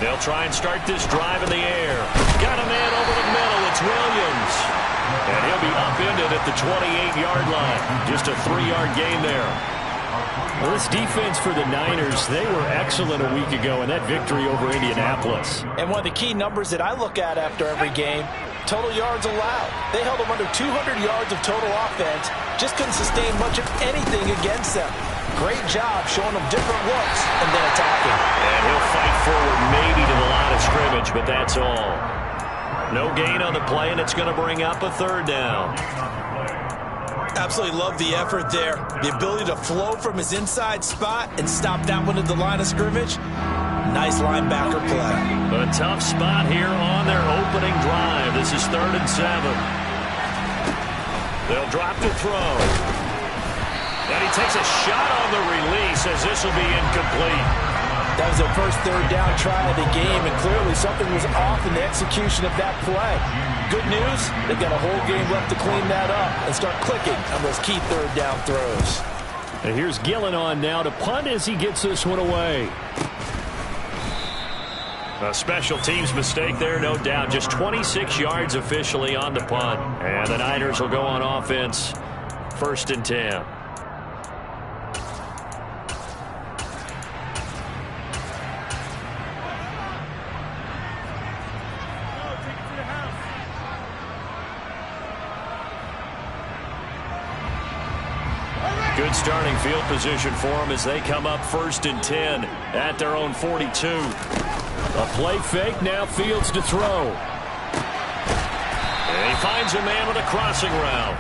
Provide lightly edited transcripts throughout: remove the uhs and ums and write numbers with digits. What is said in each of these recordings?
They'll try and start this drive in the air. Got a man over the middle. It's Williams. And he'll be upended at the 28-yard line. Just a 3-yard gain there. Well, this defense for the Niners, they were excellent a week ago in that victory over Indianapolis. And one of the key numbers that I look at after every game, total yards allowed. They held them under 200 yards of total offense. Just couldn't sustain much of anything against them. Great job showing them different looks and then attacking. And he'll fight forward maybe to the line of scrimmage, but that's all. No gain on the play, and it's going to bring up a 3rd down. Absolutely love the effort there. The ability to flow from his inside spot and stop that one at the line of scrimmage. Nice linebacker play. A tough spot here on their opening drive. This is 3rd and 7. They'll drop to throw. And he takes a shot on the release as this will be incomplete. That was their first 3rd down try of the game, and clearly something was off in the execution of that play. Good news, they've got a whole game left to clean that up and start clicking on those key 3rd down throws. And here's Gillen on now to punt as he gets this one away. A special teams mistake there, no doubt. Just 26 yards officially on the punt. And the Niners will go on offense. 1st and 10. Good starting field position for them as they come up 1st and 10 at their own 42. A play fake, now Fields to throw. And he finds a man with a crossing route.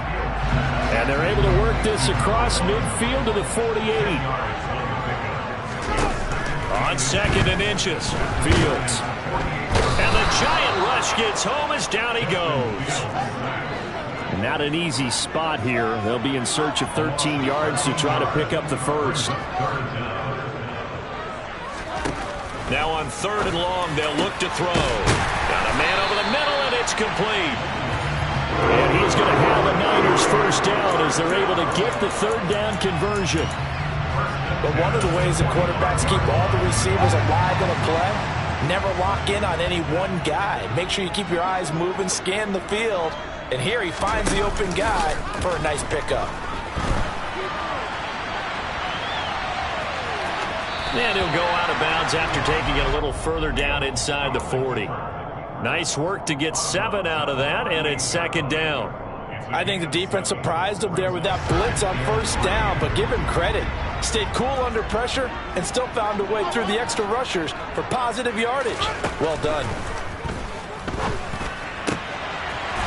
And they're able to work this across midfield to the 48. On 2nd and inches. Fields. And the giant rush gets home as down he goes. Not an easy spot here. They'll be in search of 13 yards to try to pick up the 1st. Now on 3rd and long, they'll look to throw. Got a man over the middle, and it's complete. And he's going to have a Niners 1st down as they're able to get the 3rd down conversion. But one of the ways the quarterbacks keep all the receivers alive in a play, never lock in on any one guy. Make sure you keep your eyes moving, scan the field. And here he finds the open guy for a nice pickup. And he'll go out of bounds after taking it a little further down inside the 40. Nice work to get 7 out of that, and it's 2nd down. I think the defense surprised him there with that blitz on 1st down, but give him credit. Stayed cool under pressure and still found a way through the extra rushers for positive yardage. Well done.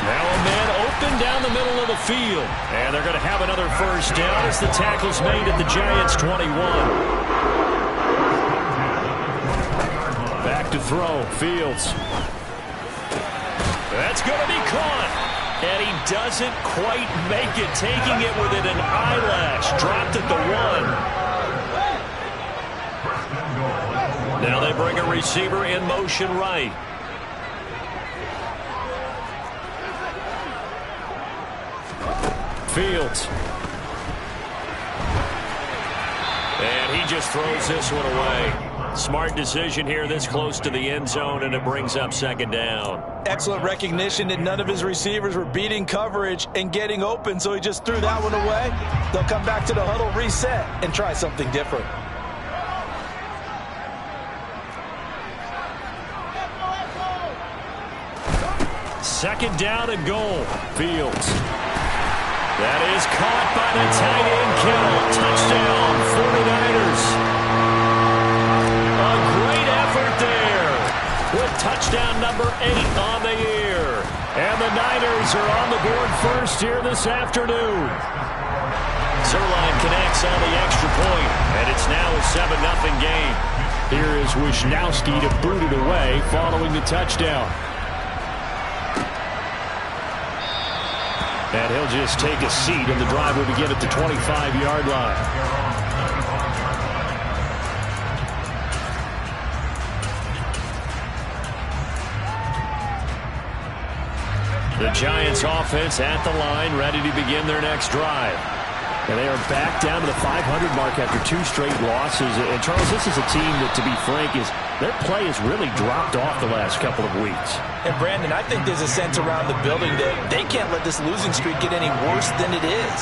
Now a man open down the middle of the field. And they're going to have another 1st down as the tackle's made at the Giants' 21. Back to throw. Fields. That's going to be caught. And he doesn't quite make it, taking it within an eyelash. Dropped at the 1. Now they bring a receiver in motion right. Fields. And he just throws this one away. Smart decision here this close to the end zone, and it brings up 2nd down. Excellent recognition that none of his receivers were beating coverage and getting open, so he just threw that one away. They'll come back to the huddle, reset, and try something different. Second down and goal. Fields. That is caught by the tight end, Kittle. Touchdown, 49ers. A great effort there with touchdown number 8 on the year. And the Niners are on the board first here this afternoon. Zerline connects on the extra point, and it's now a 7-0 game. Here is Wisnowski to boot it away following the touchdown. And he'll just take a seat, and the drive will begin at the 25-yard line. The Giants offense at the line, ready to begin their next drive. And they are back down to the 500 mark after 2 straight losses. And, Charles, this is a team that, to be frank, their play has really dropped off the last couple of weeks. And, Brandon, I think there's a sense around the building that they can't let this losing streak get any worse than it is.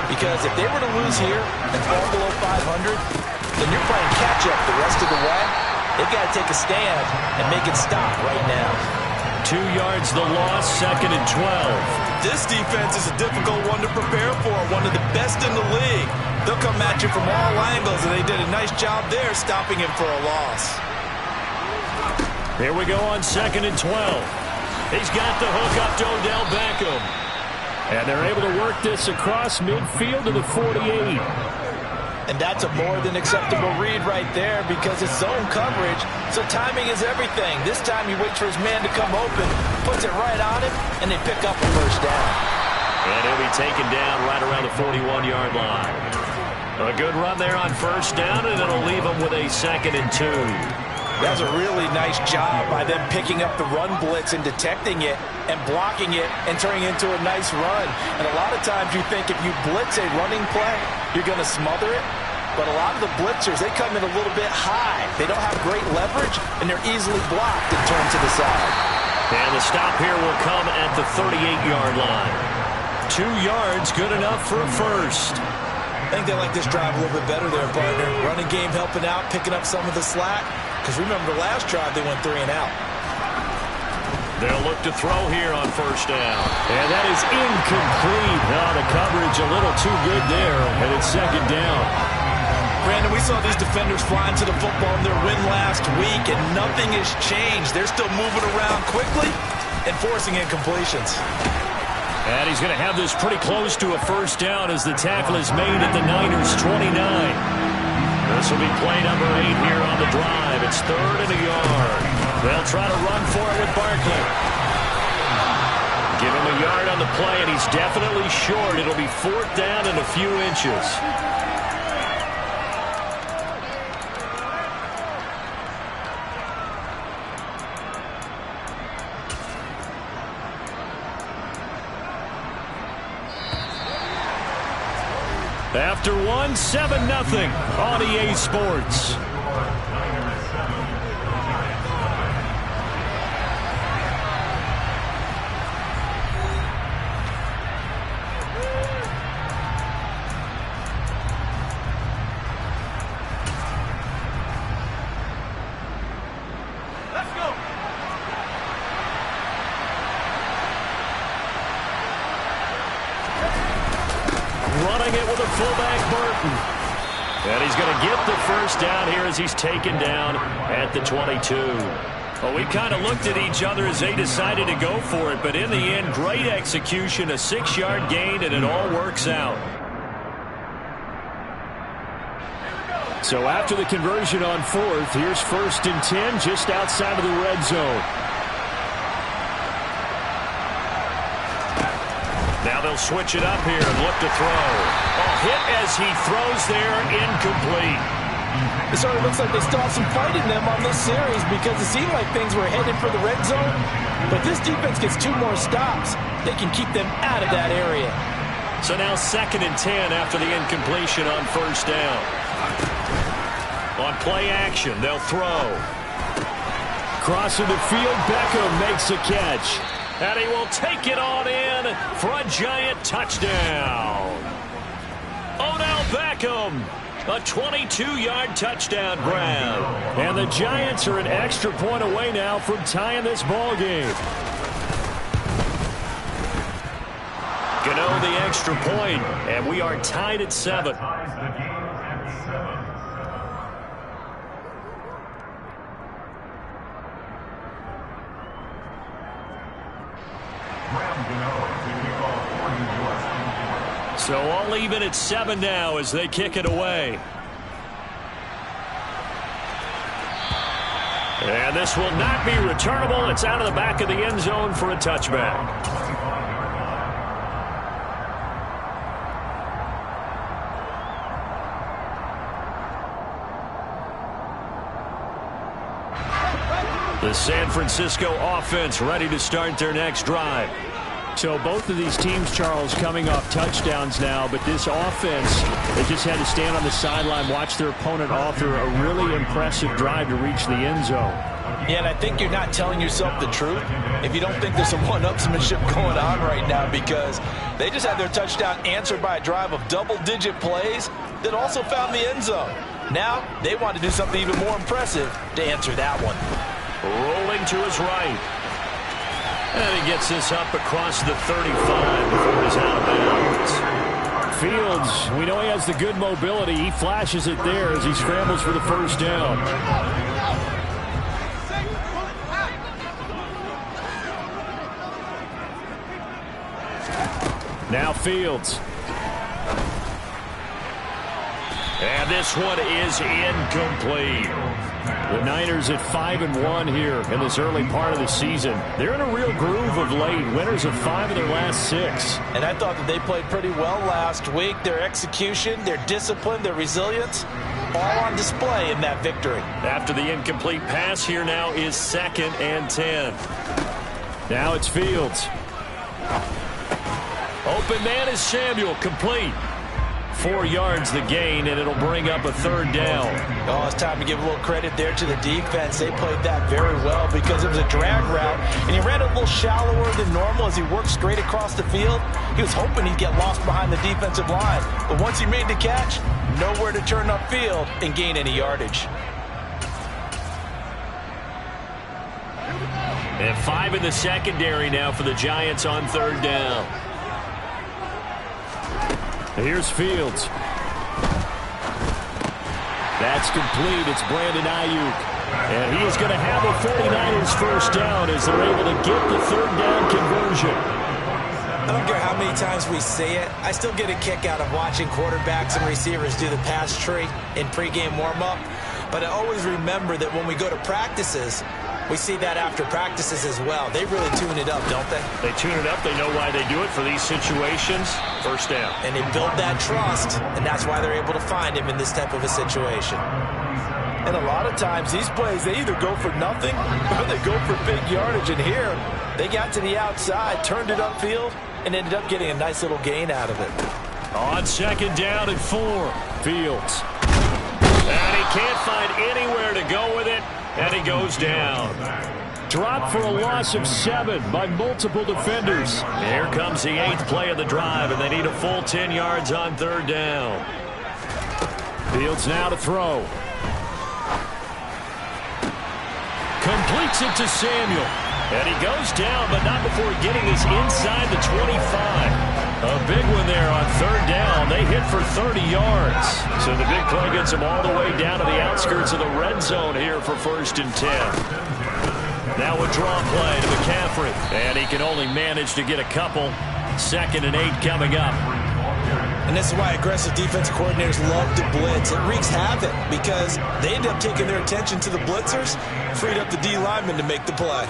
Because if they were to lose here and fall below 500, then you're playing catch-up the rest of the way. They've got to take a stand and make it stop right now. 2 yards the loss, 2nd and 12. This defense is a difficult one to prepare for, one of the best in the league. They'll come at you from all angles, and they did a nice job there stopping him for a loss. Here we go on 2nd and 12. He's got the hook up to Odell Beckham. And they're able to work this across midfield to the 48. And that's a more than acceptable read right there because it's zone coverage, so timing is everything. This time he waits for his man to come open, puts it right on him, and they pick up a first down. And he'll be taken down right around the 41-yard line. A good run there on first down, and it'll leave him with a 2nd and 2. That's a really nice job by them picking up the run blitz and detecting it and blocking it and turning it into a nice run. And a lot of times you think if you blitz a running play, you're going to smother it. But a lot of the blitzers, they come in a little bit high. They don't have great leverage, and they're easily blocked and turned to the side. And the stop here will come at the 38-yard line. 2 yards, good enough for a first. I think they like this drive a little bit better there, partner. Running game helping out, picking up some of the slack. Because remember, the last drive they went 3 and out. They'll look to throw here on first down. And that is incomplete. Oh, the coverage a little too good there, and it's 2nd down. Brandon, we saw these defenders flying to the football in their win last week, and nothing has changed. They're still moving around quickly and forcing incompletions. And he's going to have this pretty close to a first down as the tackle is made at the Niners' 29. This will be play number 8 here on the drive. It's 3rd and a yard. They'll try to run for it with Barkley. Give him a yard on the play, and he's definitely short. It'll be 4th down and a few inches. After 1, 7-0 on EA Sports. Let's go. Running it with a fullback, Burton. And he's going to get the first down here as he's taken down at the 22. Well, we kind of looked at each other as they decided to go for it, but in the end, great execution, a 6-yard gain, and it all works out. So after the conversion on 4th, here's 1st and 10 just outside of the red zone. Now they'll switch it up here and look to throw. A hit as he throws there, incomplete. It sort of looks like they still have some fight in them on this series because it seemed like things were headed for the red zone. But this defense gets 2 more stops. They can keep them out of that area. So now 2nd and 10 after the incompletion on first down. On play action, they'll throw. Crossing the field, Beckham makes a catch. And he will take it on in for a giant touchdown. Odell Beckham, a 22-yard touchdown grab. And the Giants are an extra point away now from tying this ball game. Gano the extra point, and we are tied at 7. So all even at 7 now as they kick it away. And this will not be returnable. It's out of the back of the end zone for a touchback. The San Francisco offense ready to start their next drive. So both of these teams, Charles, coming off touchdowns now, but this offense, they just had to stand on the sideline, watch their opponent author a really impressive drive to reach the end zone. Yeah, and I think you're not telling yourself the truth if you don't think there's some one-upsmanship going on right now, because they just had their touchdown answered by a drive of double-digit plays that also found the end zone. Now they want to do something even more impressive to answer that one. Rolling to his right. And he gets this up across the 35 before he's out of bounds. Fields, we know he has the good mobility. He flashes it there as he scrambles for the first down. Now Fields. And this one is incomplete. The Niners at 5-1 here in this early part of the season. They're in a real groove of late. Winners of 5 of their last 6. And I thought that they played pretty well last week. Their execution, their discipline, their resilience, all on display in that victory. After the incomplete pass, here now is 2nd and 10. Now it's Fields. Open man is Samuel, complete. 4 yards the gain, and it'll bring up a 3rd down. Oh, it's time to give a little credit there to the defense. They played that very well because it was a drag route, and he ran a little shallower than normal as he worked straight across the field. He was hoping he'd get lost behind the defensive line, but once he made the catch, nowhere to turn upfield and gain any yardage. And 5 in the secondary now for the Giants on 3rd down. Here's Fields. That's complete. It's Brandon Ayuk. And he is going to have a 49ers first down as they're able to get the 3rd down conversion. I don't care how many times we say it, I still get a kick out of watching quarterbacks and receivers do the pass tree in pregame warm-up. But I always remember that when we go to practices, we see that after practices as well. They really tune it up, don't they? They tune it up. They know why they do it for these situations. First down. And they build that trust, and that's why they're able to find him in this type of a situation. And a lot of times, these plays, they either go for nothing or they go for big yardage. And here, they got to the outside, turned it upfield, and ended up getting a nice little gain out of it. On 2nd down and 4. Fields. And he can't find anywhere to go with it. And he goes down. Dropped for a loss of 7 by multiple defenders. Here comes the 8th play of the drive, and they need a full 10 yards on 3rd down. Fields now to throw. Completes it to Samuel. And he goes down, but not before getting this inside the 25. A big one there on 3rd down. They hit for 30 yards. So the big play gets them all the way down to the outskirts of the red zone here for 1st and 10. Now a draw play to McCaffrey. And he can only manage to get a couple. 2nd and 8 coming up. And this is why aggressive defensive coordinators love to blitz. It wreaks havoc because they end up taking their attention to the blitzers, freed up the D lineman to make the play.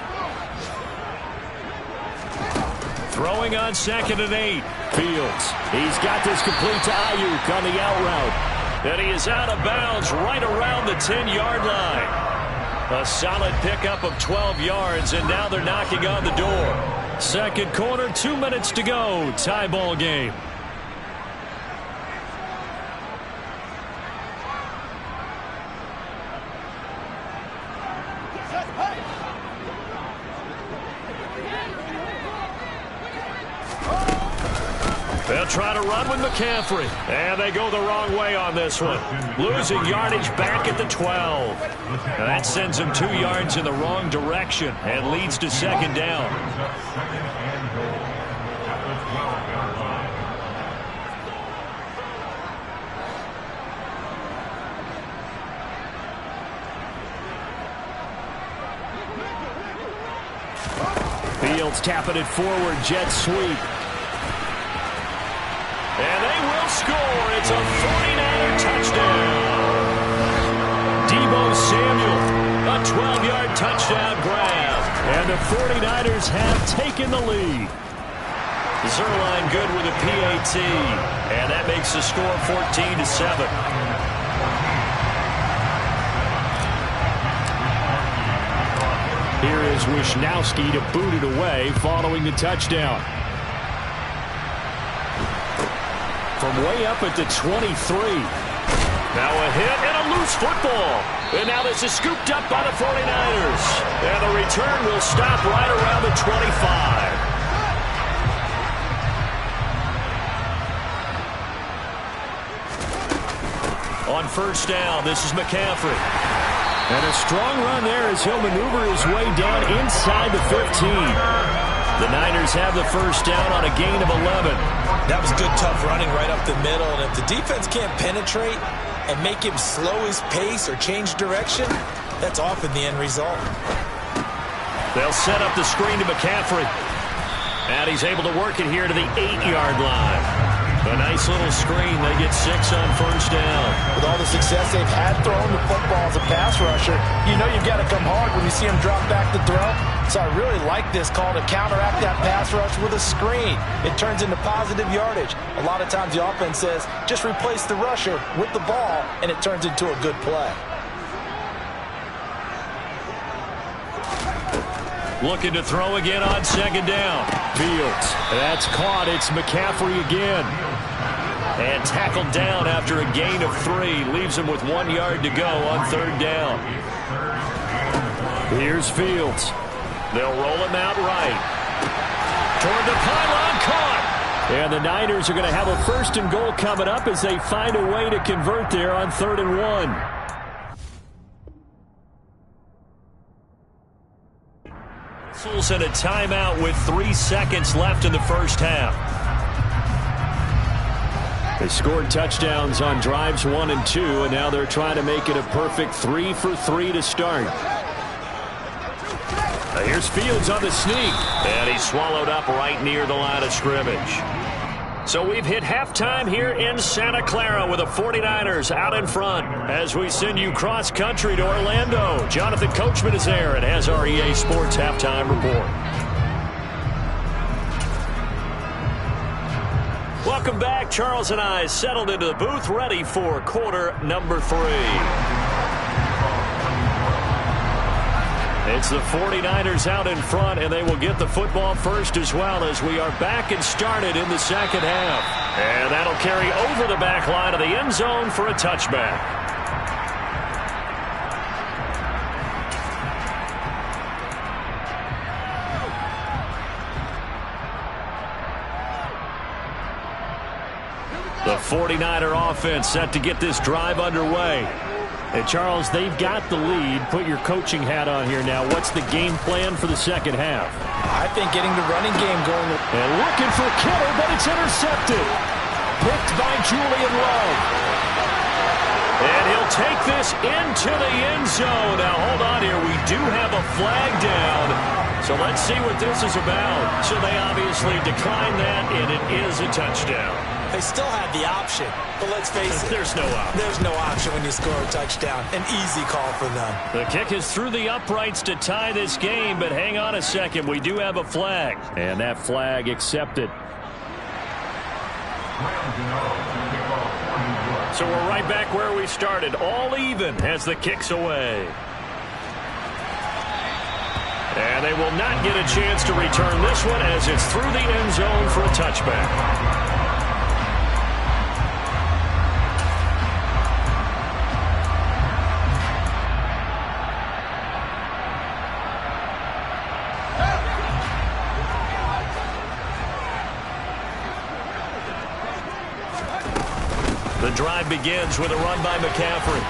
Throwing on 2nd and 8. Fields. He's got this complete to Ayuk on the out route. And he is out of bounds right around the 10-yard line. A solid pickup of 12 yards, and now they're knocking on the door. 2nd quarter, 2 minutes to go. Tie ball game. They'll try to run with McCaffrey. And they go the wrong way on this one. Losing yardage back at the 12. And that sends them 2 yards in the wrong direction and leads to 2nd down. Fields tapping it forward. Jet sweep. And they will score. It's a 49er touchdown. Deebo Samuel, a 12-yard touchdown grab. And the 49ers have taken the lead. Zerline good with a PAT. And that makes the score 14-7. Here is Wishnowski to boot it away following the touchdown. from way up at the 23. Now a hit and a loose football. And now this is scooped up by the 49ers. And the return will stop right around the 25. On first down, this is McCaffrey. And a strong run there as he'll maneuver his way down inside the 15. The Niners have the first down on a gain of 11. That was good, tough running right up the middle. And if the defense can't penetrate and make him slow his pace or change direction, that's often the end result. They'll set up the screen to McCaffrey. And he's able to work it here to the 8-yard line. A nice little screen. They get 6 on first down. With all the success they've had throwing the football as a pass rusher, you know you've got to come hard when you see him drop back to throw. So I really like this call to counteract that pass rush with a screen. It turns into positive yardage. A lot of times the offense says, just replace the rusher with the ball, and it turns into a good play. Looking to throw again on second down. Fields. That's caught. It's McCaffrey again. And tackled down after a gain of 3. Leaves him with 1 yard to go on third down. Here's Fields. They'll roll him out right. Toward the pylon, caught. And the Niners are going to have a first and goal coming up as they find a way to convert there on 3rd and 1. And a timeout with 3 seconds left in the first half. They scored touchdowns on drives 1 and 2, and now they're trying to make it a perfect 3 for 3 to start. Now here's Fields on the sneak. And he's swallowed up right near the line of scrimmage. So we've hit halftime here in Santa Clara with the 49ers out in front. As we send you cross-country to Orlando, Jonathan Coachman is there and has our EA Sports Halftime Report. Welcome back. Charles and I settled into the booth, ready for quarter number 3. It's the 49ers out in front, and they will get the football first as well as we are back and started in the second half. And that'll carry over the back line of the end zone for a touchback. The 49er offense set to get this drive underway. And, Charles, they've got the lead. Put your coaching hat on here now. What's the game plan for the second half? I think getting the running game going. And looking for Kittle, but it's intercepted. Picked by Julian Love. And he'll take this into the end zone. Now, hold on here. We do have a flag down. So let's see what this is about. So they obviously declined that, and it is a touchdown. They still have the option, but let's face it. There's no option. There's no option when you score a touchdown. An easy call for them. The kick is through the uprights to tie this game, but hang on a second. We do have a flag. And that flag accepted. So we're right back where we started. All even as the kick's away. And they will not get a chance to return this one as it's through the end zone for a touchback. The drive begins with a run by McCaffrey.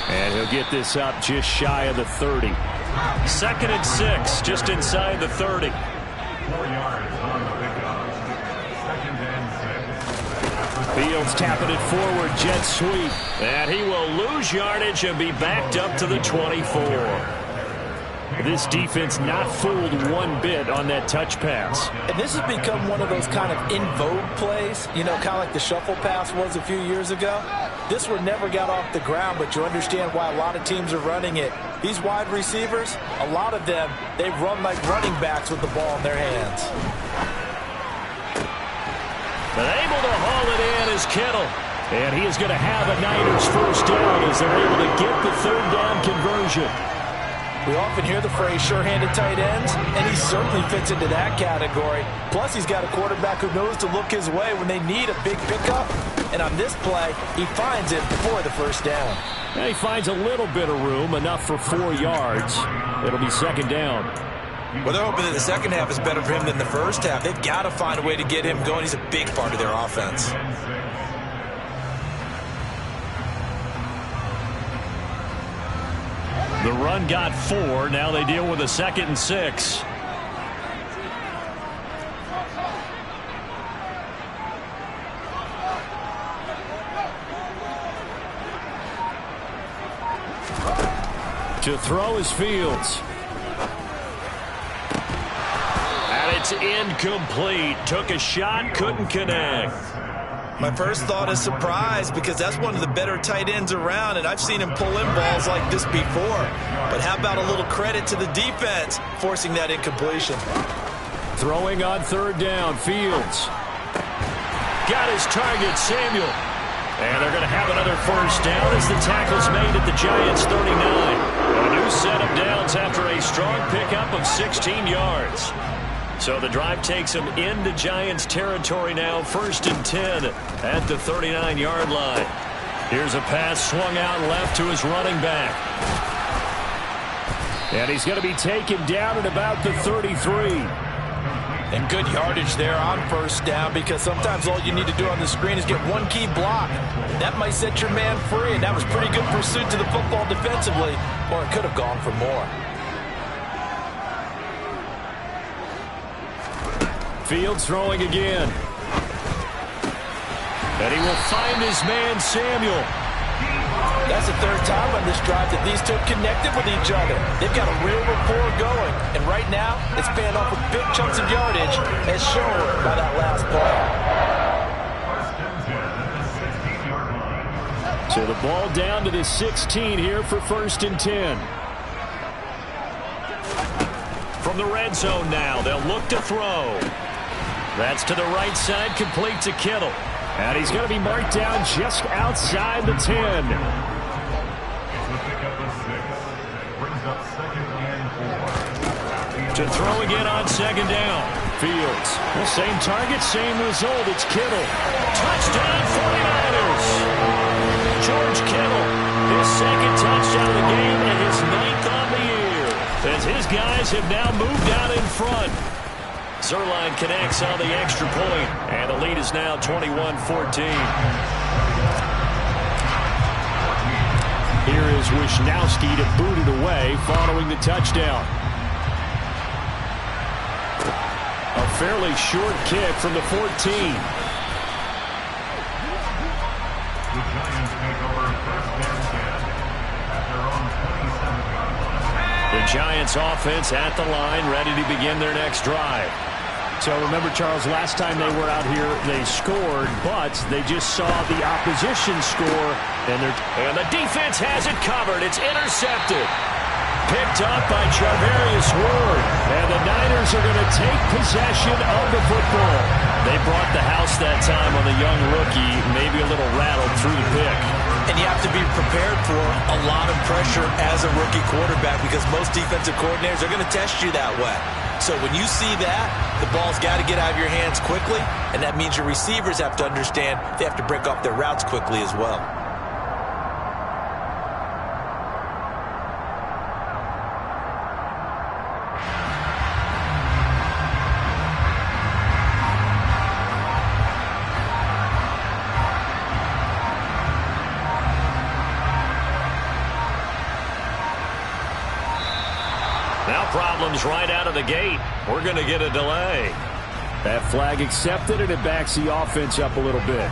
And he'll get this up just shy of the 30. 2nd and 6, just inside the 30. 4 yards on the pickup. 2nd and 6. Fields tapping it forward, jet sweep. And he will lose yardage and be backed up to the 24. This defense not fooled one bit on that touch pass. And this has become one of those kind of in vogue plays, you know, kind of like the shuffle pass was a few years ago. This one never got off the ground, but you understand why a lot of teams are running it. These wide receivers, a lot of them, they run like running backs with the ball in their hands. But able to haul it in is Kittle. And he is going to have a Niners first down as they're able to get the 3rd down conversion. We often hear the phrase sure-handed tight ends, and he certainly fits into that category. Plus, he's got a quarterback who knows to look his way when they need a big pickup. And on this play, he finds it for the first down. And he finds a little bit of room, enough for 4 yards. It'll be second down. Well, they're hoping that the second half is better for him than the first half. They've got to find a way to get him going. He's a big part of their offense. The run got 4. Now they deal with a 2nd and 6. To throw is Fields. And it's incomplete. Took a shot, couldn't connect. My first thought is surprise, because that's one of the better tight ends around, and I've seen him pull in balls like this before. But how about a little credit to the defense forcing that incompletion? Throwing on 3rd down, Fields. Got his target, Samuel. And they're going to have another first down as the tackle's made at the Giants' 39. A new set of downs after a strong pickup of 16 yards. So the drive takes them into Giants territory now, 1st and 10 at the 39-yard line. Here's a pass swung out left to his running back. And he's going to be taken down at about the 33. And good yardage there on first down, because sometimes all you need to do on the screen is get one key block. That might set your man free, and that was pretty good pursuit to the football defensively, or it could have gone for more. Fields throwing again. And he will find his man, Samuel. That's the 3rd time on this drive that these two have connected with each other. They've got a real rapport going. And right now, it's paying off with big chunks of yardage, as shown by that last play. So the ball down to the 16 here for 1st and 10. From the red zone now, they'll look to throw. That's to the right side, complete to Kittle. And he's going to be marked down just outside the 10. To throw again on 2nd down. Fields. The same target, same result. It's Kittle. Touchdown 49ers. George Kittle. His 2nd touchdown of the game and his 9th on the year, as his guys have now moved out in front. Zerline connects on the extra point, and the lead is now 21-14. Here is Wisnowski to boot it away following the touchdown. A fairly short kick from the 14. The Giants take over 1st and 10 at their own 27-yard line. The Giants offense at the line, ready to begin their next drive. So remember, Charles, last time they were out here, they scored, but they just saw the opposition score. And the defense has it covered. It's intercepted. Picked up by Charvarius Ward. And the Niners are going to take possession of the football. They brought the house that time on the young rookie, maybe a little rattled through the pick. And you have to be prepared for a lot of pressure as a rookie quarterback, because most defensive coordinators are going to test you that way. So when you see that, the ball's got to get out of your hands quickly, and that means your receivers have to understand they have to break off their routes quickly as well. Now problems right out of the gate. We're going to get a delay. That flag accepted, and it backs the offense up a little bit.